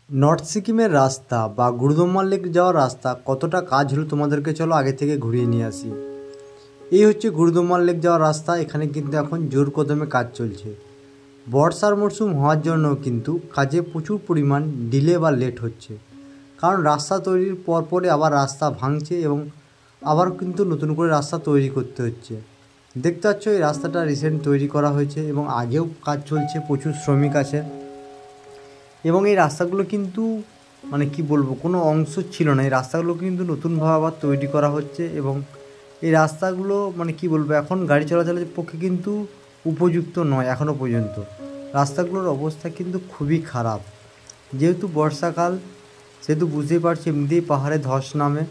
North সিকিমের রাস্তা বা গুরুদম্মা লেক যাওয়ার রাস্তা কতটা কাজ হলো তোমাদেরকে চলো আগে থেকে ঘুরিয়ে নিয়ে আসি। এই হচ্ছে গুরুদম্মা লেক যাওয়ার রাস্তা। এখানে কিন্তু এখন জোর কদমে কাজ চলছে। বর্ষার মরশুম হওয়ার জন্য কিন্তু কাজে প্রচুর পরিমাণ ডিলে বা লেট হচ্ছে, কারণ রাস্তা তৈরির পরপরে আবার রাস্তা ভাঙছে এবং আবার কিন্তু নতুন করে রাস্তা তৈরি করতে হচ্ছে। দেখতে পাচ্ছ এই রাস্তাটা রিসেন্ট তৈরি করা হয়েছে এবং আগেও কাজ চলছে, প্রচুর শ্রমিক আছে এবং এই রাস্তাগুলো কিন্তু মানে কি বলবো, কোনো অংশ ছিল না। এই রাস্তাগুলো কিন্তু নতুনভাবে আবার তৈরি করা হচ্ছে এবং এই রাস্তাগুলো মানে কি বলবো, এখন গাড়ি চলাচলের পক্ষে কিন্তু উপযুক্ত নয় এখনও পর্যন্ত। রাস্তাগুলোর অবস্থা কিন্তু খুবই খারাপ। যেহেতু বর্ষাকাল, সেহেতু বুঝতেই পারছি এমনিতেই পাহাড়ে ধস নামে,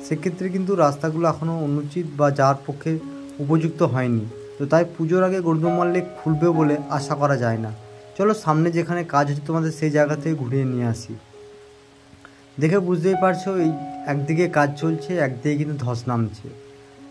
সেক্ষেত্রে কিন্তু রাস্তাগুলো এখনও অনুচিত বা যাওয়ার পক্ষে উপযুক্ত হয়নি। তো তাই পুজোর আগে গুরুদম্মা লেক খুলবে বলে আশা করা যায় না। চলো সামনে যেখানে কাজ হচ্ছে তোমাদের সেই জায়গা থেকে ঘুরিয়ে নিয়ে আসি। দেখে বুঝতেই পারছো এই একদিকে কাজ চলছে, একদিকে কিন্তু ধস নামছে,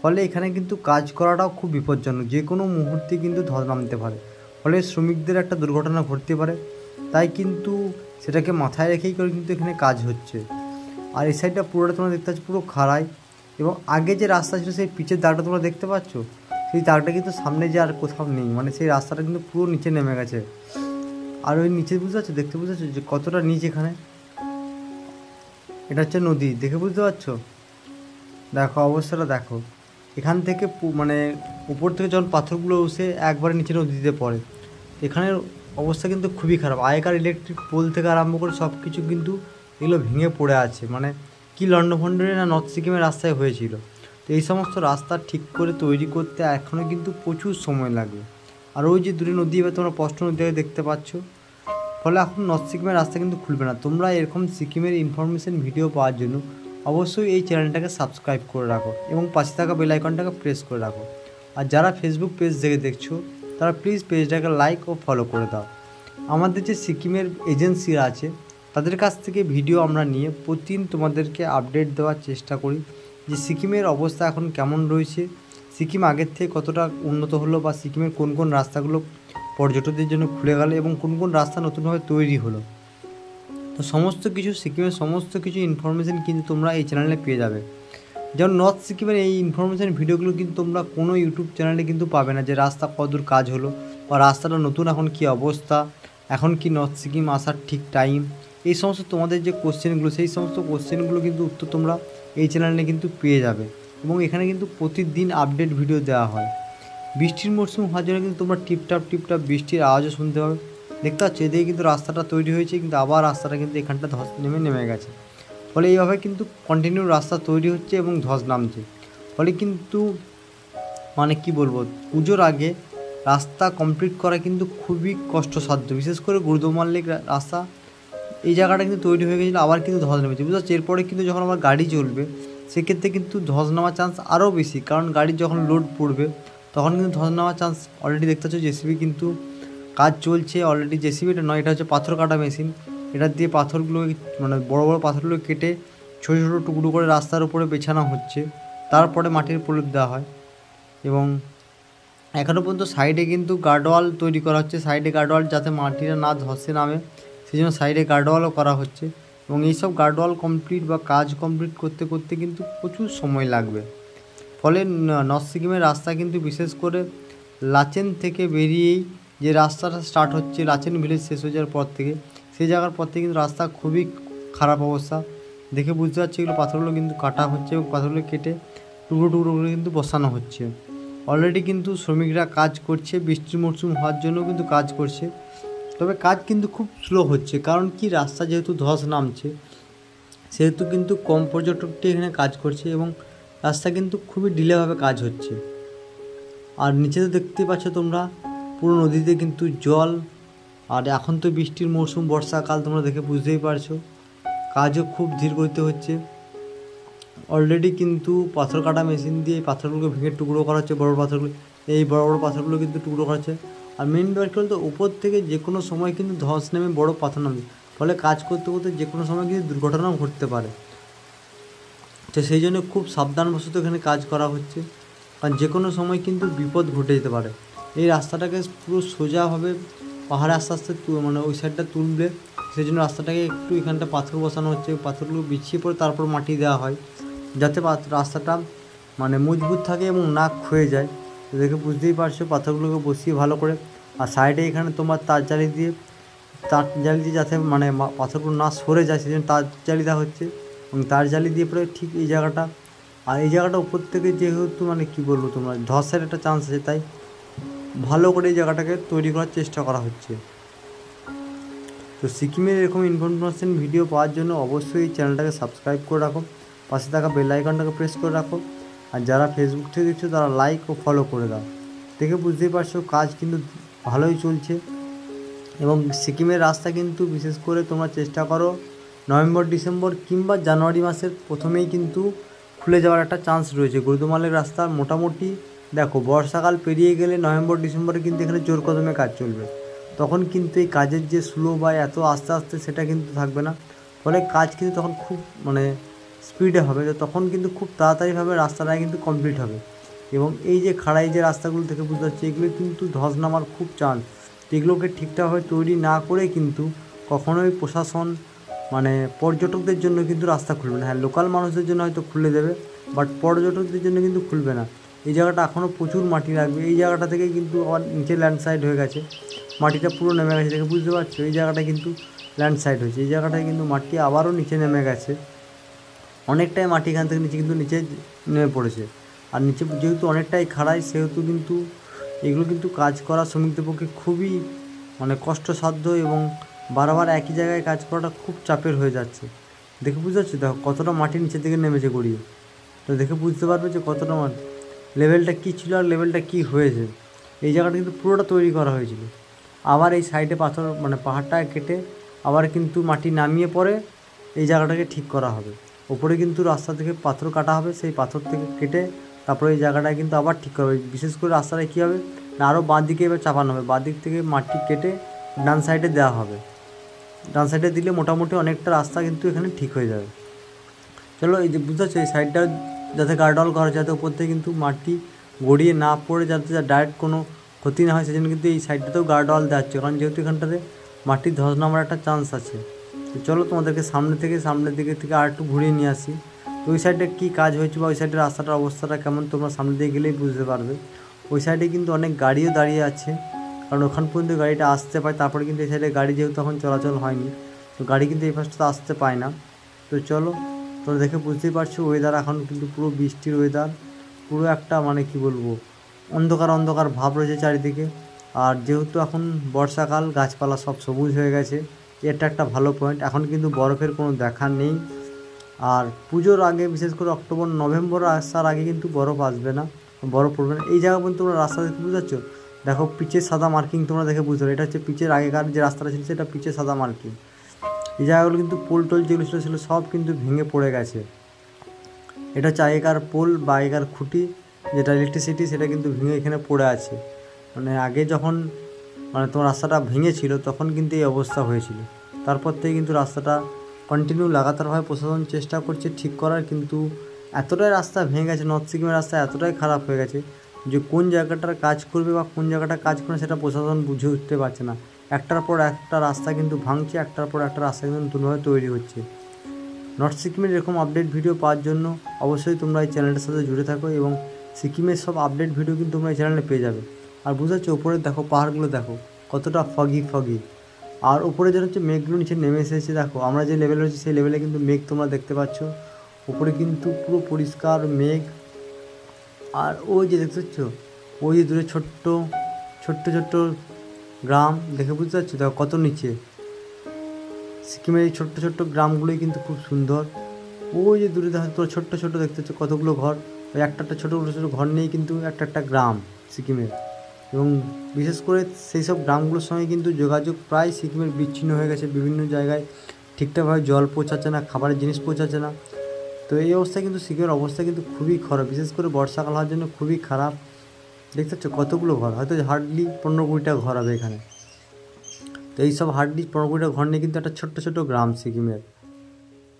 ফলে এখানে কিন্তু কাজ করাটাও খুব বিপজ্জনক। যে কোনো মুহূর্তে কিন্তু ধস নামতে পারে, ফলে শ্রমিকদের একটা দুর্ঘটনা ঘটতে পারে। তাই কিন্তু সেটাকে মাথায় রেখেই করে কিন্তু এখানে কাজ হচ্ছে। আর এই সাইডটা পুরোটা তোমরা দেখতে পাচ্ছ পুরো খাড়াই, এবং আগে যে রাস্তা ছিল সেই পিচের দাগটা তোমরা দেখতে পাচ্ছ, সেই দাগটা কিন্তু সামনে যে আর কোথাও নেই, মানে সেই রাস্তাটা কিন্তু পুরো নিচে নেমে গেছে। আর ওই নিচে বুঝতে পারছো, দেখতে বুঝতে পারছো যে কতটা নিচ এখানে। এটা হচ্ছে নদী, দেখে বুঝতে পারছো, দেখো অবস্থাটা দেখো। এখান থেকে মানে উপর থেকে যখন পাথরগুলো উঠে একবারে নিচে নদীতে পড়ে, এখানের অবস্থা কিন্তু খুবই খারাপ। আগেকার ইলেকট্রিক পোল থেকে আরম্ভ করে সব কিছু কিন্তু এগুলো ভেঙে পড়ে আছে, মানে কি লন্ডভন্ডরে না নর্থ সিকিমের রাস্তায় হয়েছিল। তো এই সমস্ত রাস্তা ঠিক করে তৈরি করতে এখনও কিন্তু প্রচুর সময় লাগবে। আর ওই যে দূরে নদী এবার তোমরা স্পষ্ট নদীটাকে দেখতে পাচ্ছ, ফলে এখন নর্থ সিকিমের রাস্তা কিন্তু খুলবে না। তোমরা এরকম সিকিমের ইনফরমেশন ভিডিও পাওয়ার জন্য অবশ্যই এই চ্যানেলটাকে সাবস্ক্রাইব করে রাখো এবং পাশে থাকা বেল আইকনটাকে প্রেস করে রাখো। আর যারা ফেসবুক পেজ থেকে দেখছো তারা প্লিজ পেজটাকে লাইক ও ফলো করে দাও। আমাদের যে সিকিমের এজেন্সিরা আছে তাদের কাছ থেকে ভিডিও আমরা নিয়ে প্রতিদিন তোমাদেরকে আপডেট দেওয়ার চেষ্টা করি যে সিকিমের অবস্থা এখন কেমন রয়েছে, সিকিম আগের থেকে কতটা উন্নত হলো, বা সিকিমের কোন কোন রাস্তাগুলো পর্যটকদের জন্য খুলে গেল এবং কোন কোন রাস্তা নতুনভাবে তৈরি হলো। তো সমস্ত কিছু সিকিমের সমস্ত কিছু ইনফরমেশান কিন্তু তোমরা এই চ্যানেলে পেয়ে যাবে। যেমন নর্থ সিকিমের এই ইনফরমেশান ভিডিওগুলো কিন্তু তোমরা কোনো ইউটিউব চ্যানেলে কিন্তু পাবে না, যে রাস্তা কতদূর কাজ হলো বা রাস্তাটা নতুন এখন কী অবস্থা, এখন কি নর্থ সিকিম আসার ঠিক টাইম, এই সমস্ত তোমাদের যে কোশ্চেনগুলো, সেই সমস্ত কোশ্চেনগুলো কিন্তু উত্তর তোমরা এই চ্যানেলে কিন্তু পেয়ে যাবে। এবং এখানে কিন্তু প্রতিদিন আপডেট ভিডিও দেওয়া হয়। বৃষ্টির মরশুম হওয়ার জন্য কিন্তু তোমরা টিপটাপ টিপটাপ বৃষ্টির আওয়াজও শুনতে পাবে। দেখতে পাচ্ছ এদিকে কিন্তু রাস্তাটা তৈরি হয়েছে, কিন্তু আবার রাস্তাটা কিন্তু এখানটা ধস নেমে গেছে। ফলে এইভাবে কিন্তু কন্টিনিউ রাস্তা তৈরি হচ্ছে এবং ধস নামছে। ফলে কিন্তু মানে কি বলবো, পুজোর আগে রাস্তা কমপ্লিট করা কিন্তু খুবই কষ্টসাধ্য। বিশেষ করে গুরুদম্মা লেক রাস্তা এই জায়গাটা কিন্তু তৈরি হয়ে গেছিলো, আবার কিন্তু ধস নেমেছে, বুঝতে পারছি। এরপরে কিন্তু যখন আমার গাড়ি চলবে সেক্ষেত্রে কিন্তু ধস নামার চান্স আরও বেশি, কারণ গাড়ির যখন লোড পড়বে তখন কিন্তু ধস নামার চান্স। অলরেডি দেখতে পাচ্ছ জেসিবি কিন্তু কাজ চলছে অলরেডি। জেসিবিটা নয়, এটা হচ্ছে পাথর কাটা মেশিন। এটা দিয়ে পাথরগুলো মানে বড় বড় পাথরগুলো কেটে ছোটো ছোটো টুকরো করে রাস্তার উপরে বেছানো হচ্ছে, তারপরে মাটির প্রলেপ দেওয়া হয়। এবং এখনও পর্যন্ত সাইডে কিন্তু গার্ডওয়াল তৈরি করা হচ্ছে, সাইডে গার্ডওয়াল যাতে মাটিটা না ধসে নামে, সেই জন্য সাইডে গার্ডওয়ালও করা হচ্ছে। এবং এইসব গার্ডওয়াল কমপ্লিট বা কাজ কমপ্লিট করতে করতে কিন্তু প্রচুর সময় লাগবে। ফলে নর্থ সিকিমের রাস্তা কিন্তু বিশেষ করে লাচেন থেকে বেরিয়েই যে রাস্তাটা স্টার্ট হচ্ছে, লাচেন ভিলেজ শেষ হয়ে যাওয়ার পর থেকে, সেই জায়গার পর থেকে কিন্তু রাস্তা খুবই খারাপ অবস্থা। দেখে বুঝতে পারছি এগুলো পাথরগুলো কিন্তু কাটা হচ্ছে এবং পাথরগুলো কেটে টুকরো টুকরো করে কিন্তু বসানো হচ্ছে। অলরেডি কিন্তু শ্রমিকরা কাজ করছে, বৃষ্টির মরশুম হওয়ার জন্য কিন্তু কাজ করছে। তবে কাজ কিন্তু খুব স্লো হচ্ছে, কারণ কি রাস্তা যেহেতু ধস নামছে সেহেতু কিন্তু কম পর্যটকটি এখানে কাজ করছে এবং রাস্তা কিন্তু খুবই ডিলেভাবে কাজ হচ্ছে। আর নিচে তো দেখতে পাচ্ছ তোমরা পুরো নদীতে কিন্তু জল। আর এখন তো বৃষ্টির মরশুম, বর্ষাকাল, তোমরা দেখে বুঝতেই পারছো কাজও খুব ধীর করতে হচ্ছে। অলরেডি কিন্তু পাথর কাটা মেশিন দিয়ে এই পাথরগুলোকে ভেঙে টুকরো করা হচ্ছে, বড় পাথরগুলো, এই বড় বড় পাথরগুলো কিন্তু টুকরো করা হচ্ছে। আর মেন ব্যাপার হল তো উপর থেকে যে কোনো সময় কিন্তু ধস নেমে বড় পাথর নামবে, ফলে কাজ করতে করতে যে কোনো সময় কিন্তু দুর্ঘটনাও ঘটতে পারে। তো সেই জন্য খুব সাবধানবশত এখানে কাজ করা হচ্ছে, কারণ যে কোনো সময় কিন্তু বিপদ ঘটে যেতে পারে। এই রাস্তাটাকে পুরো সোজাভাবে পাহাড়ে আস্তে আস্তে মানে ওই সাইডটা তুলবে সেই জন্য রাস্তাটাকে একটু এখানটা পাথর বসানো হচ্ছে, পাথরগুলো বিছিয়ে পরে তারপর মাটি দেওয়া হয়, যাতে রাস্তাটা মানে মজবুত থাকে এবং না ক্ষয়ে যায়। তো দেখে বুঝতেই পারছো পাথরগুলোকে বসিয়ে ভালো করে। আর সাইডে এখানে তোমার তার জালি দিয়ে যাতে মানে পাথরগুলো না সরে যায় সেই জন্য তার জালি দেওয়া হচ্ছে, এবং তার জালি দিয়ে পরে ঠিক এই জায়গাটা, আর এই জায়গাটা উপর থেকে যেহেতু মানে কী বলবো তোমার ধসের একটা চান্স আছে, তাই ভালো করে এই জায়গাটাকে তৈরি করার চেষ্টা করা হচ্ছে। তো সিকিমের এরকম ইনফরমেশন ভিডিও পাওয়ার জন্য অবশ্যই এই চ্যানেলটাকে সাবস্ক্রাইব করে রাখো, পাশে থাকা বেল আইকনটাকে প্রেস করে রাখো, আর যারা ফেসবুক থেকে দেখছো তারা লাইক ও ফলো করে দাও। দেখে বুঝতেই পারছো কাজ কিন্তু ভালোই চলছে। এবং সিকিমের রাস্তা কিন্তু বিশেষ করে তোমরা চেষ্টা করো নভেম্বর ডিসেম্বর কিংবা জানুয়ারি মাসের প্রথমেই কিন্তু খুলে যাওয়ার একটা চান্স রয়েছে। গুরুদুমালের রাস্তা মোটামুটি দেখো বর্ষাকাল পেরিয়ে গেলে নভেম্বর ডিসেম্বরে কিন্তু এখানে জোর কদমে কাজ চলবে, তখন কিন্তু এই কাজের যে স্লো বা এত আস্তে আস্তে সেটা কিন্তু থাকবে না, ফলে কাজ কিন্তু তখন খুব মানে স্পিডে হবে, তো তখন কিন্তু খুব তাড়াতাড়িভাবে রাস্তাটা কিন্তু কমপ্লিট হবে। এবং এই যে খাড়াই যে রাস্তাগুলো থেকে বুঝতে পারছি এগুলো কিন্তু ধস নামার খুব চান্স, এগুলোকে ঠিকঠাকভাবে তৈরি না করে কিন্তু কখনোই প্রশাসন মানে পর্যটকদের জন্য কিন্তু রাস্তা খুলবে না। হ্যাঁ, লোকাল মানুষদের জন্য হয়তো খুলে দেবে, বাট পর্যটকদের জন্য কিন্তু খুলবে না। এই জায়গাটা এখনও প্রচুর মাটি লাগবে, এই জায়গাটা থেকে কিন্তু আবার নিচে ল্যান্ডস্লাইড হয়ে গেছে, মাটিটা পুরো নেমে গেছে, দেখে বুঝতে পারছো এই জায়গাটা কিন্তু ল্যান্ডস্লাইড হয়েছে, এই জায়গাটায় কিন্তু মাটি আবারও নিচে নেমে গেছে, অনেকটাই মাটি এখান থেকে নিচে নেমে পড়েছে। আর নিচে যেহেতু অনেকটাই খাড়াই সেহেতু কিন্তু এগুলো কিন্তু কাজ করা শ্রমিকদের পক্ষে খুবই মানে কষ্টসাধ্য, এবং বারবার একই জায়গায় কাজ করাটা খুব চাপের হয়ে যাচ্ছে। দেখে বুঝতে পারছি দেখো কতটা মাটি নিচের দিকে নেমেছে গড়িয়ে, তো দেখে বুঝতে পারবে যে কতটা লেভেলটা কী ছিল আর লেভেলটা কী হয়েছে। এই জায়গাটা কিন্তু পুরোটা তৈরি করা হয়েছিল, আবার এই সাইডে পাথর মানে পাহাড়টা কেটে আবার কিন্তু মাটি নামিয়ে পরে এই জায়গাটাকে ঠিক করা হবে। ওপরে কিন্তু রাস্তা থেকে পাথর কাটা হবে, সেই পাথর থেকে কেটে তারপরে এই জায়গাটায় কিন্তু আবার ঠিক করা হবে। বিশেষ করে রাস্তাটায় কী হবে না আরও বাঁ দিকে এবার চাপানো হবে, বাঁ দিক থেকে মাটি কেটে ডান সাইডে দেওয়া হবে, ডান সাইডে দিলে মোটামুটি অনেকটা রাস্তা কিন্তু এখানে ঠিক হয়ে যাবে। চলো এই যে বুঝতে পারছো এই সাইডটা যাতে গার্ডওয়াল করা হয়, যাতে উপর থেকে কিন্তু মাটি গড়িয়ে না পড়ে যাতে ডাইরেক্ট কোনো ক্ষতি না হয়, সেজন্য কিন্তু এই সাইডটাতেও গার্ডওয়াল দেওয়া হচ্ছে, কারণ যেহেতু এখানটাতে মাটির ধস নামার একটা চান্স আছে। তো চলো তোমাদেরকে সামনের দিকে থেকে আর একটু ঘুরিয়ে নিয়ে আসি। তো ওই সাইডে কী কাজ হয়েছে বা ওই সাইডের রাস্তাটার অবস্থাটা কেমন তোমরা সামনে দিয়ে গেলেই বুঝতে পারবে। ওই সাইডে কিন্তু অনেক গাড়িও দাঁড়িয়ে আছে, কারণ ওখান পর্যন্ত গাড়িটা আসতে পায়, তারপরে কিন্তু এই সাইডে গাড়ি যেহেতু এখন চলাচল হয়নি, তো গাড়ি কিন্তু এই পাশটা আসতে পায় না। তো চলো তোমরা দেখে বুঝতেই পারছো ওয়েদার এখন কিন্তু পুরো বৃষ্টির ওয়েদার, পুরো একটা মানে কি বলবো অন্ধকার ভাব রয়েছে চারিদিকে। আর যেহেতু এখন বর্ষাকাল গাছপালা সব সবুজ হয়ে গেছে, এটা একটা ভালো পয়েন্ট। এখন কিন্তু বরফের কোনো দেখা নেই, আর পুজোর আগে বিশেষ করে অক্টোবর নভেম্বর আসার আগে কিন্তু বরফ আসবে না, বরফ পড়বে না। এই জায়গা পর্যন্ত তোমরা রাস্তা দেখতে বুঝতে পারছো, দেখো পিচের সাদা মার্কিং তোমরা দেখে বুঝতে পারো, এটা হচ্ছে পিচের আগেকার যে রাস্তাটা ছিল সেটা পিচের সাদা মার্কিং। এই জায়গাগুলো কিন্তু পোল টোল যেগুলো ছিল সব কিন্তু ভেঙে পড়ে গেছে, এটা হচ্ছে আগেকার পোল বা আগেকার খুঁটি যেটা ইলেকট্রিসিটি, সেটা কিন্তু ভেঙে এখানে পড়ে আছে। মানে আগে যখন মানে তোমার রাস্তাটা ভেঙেছিল তখন কিন্তু এই অবস্থা হয়েছিল, তারপর থেকে কিন্তু রাস্তাটা কন্টিনিউ লাগাতারভাবে প্রশাসন চেষ্টা করছে ঠিক করার, কিন্তু এতটাই রাস্তা ভেঙে গেছে, নর্থ সিকিমের রাস্তা এতটাই খারাপ হয়ে গেছে যে কোন জায়গাটার কাজ করবে বা কোন জায়গাটা কাজ করবে সেটা প্রশাসন বুঝে উঠতে পারছে না। একটার পর একটা রাস্তা কিন্তু ভাঙছে, একটার পর একটা রাস্তা কিন্তু নতুনভাবে তৈরি হচ্ছে। নর্থ সিকিমের এরকম আপডেট ভিডিও পাওয়ার জন্য অবশ্যই তোমরা এই চ্যানেলটার সাথে জুড়ে থাকো, এবং সিকিমের সব আপডেট ভিডিও কিন্তু তোমরা এই চ্যানেলে পেয়ে যাবে। আর বুঝতে পারছো উপরে দেখো পাহাড়গুলো দেখো কতটা ফগি, আর উপরে যেন হচ্ছে মেঘগুলো নিচে নেমে এসেছে, দেখো আমরা যে লেভেলে রয়েছি সেই লেভেলে কিন্তু মেঘ তোমরা দেখতে পাচ্ছ, উপরে কিন্তু পুরো পরিষ্কার মেঘ। আর ওই যে দেখতে পাচ্ছ ওই যে দূরে ছোট্ট গ্রাম, দেখে বুঝতে পারছো দেখো কত নিচে। সিকিমের এই ছোট্ট গ্রামগুলোই কিন্তু খুব সুন্দর। ওই যে দূরে দেখো তোর ছোট্ট দেখতে পাচ্ছ কতগুলো ঘর, ওই একটা ছোটো ঘর নিয়েই কিন্তু একটা গ্রাম সিকিমের। এবং বিশেষ করে সেই সব গ্রামগুলোর সঙ্গে কিন্তু যোগাযোগ প্রায় সিকিমের বিচ্ছিন্ন হয়ে গেছে, বিভিন্ন জায়গায় ঠিকঠাকভাবে জল পৌঁছাচ্ছে না, খাবারের জিনিস পৌঁছাচ্ছে না। তো এই অবস্থায় কিন্তু সিকিমের অবস্থা কিন্তু খুবই খারাপ, বিশেষ করে বর্ষাকাল হওয়ার জন্য খুবই খারাপ। দেখতে পাচ্ছ কতগুলো ঘর, হয়তো হার্ডলি 15-20টা ঘর হবে এখানে। তো এই সব হার্ডলি 15-20টা ঘর নিয়ে কিন্তু একটা ছোট্ট গ্রাম সিকিমের।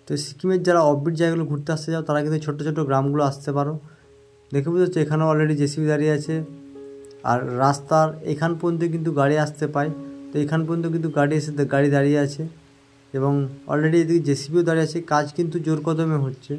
তো সিকিমের যারা অফবিট জায়গাগুলো ঘুরতে আসতে যাও তারা কিন্তু ছোট্ট গ্রামগুলো আসতে পারো। দেখে বুঝতে পারছো এখানেও অলরেডি জেসিবি দাঁড়িয়ে আছে, আর রাস্তার এখান পর্যন্ত কিন্তু গাড়ি আসতে পায়, তো এখান পর্যন্ত কিন্তু গাড়ি দাঁড়িয়ে আছে। এবং অলরেডি এদিকে জেসিবিও দাঁড়িয়ে আছে, কাজ কিন্তু জোর কদমে হচ্ছে।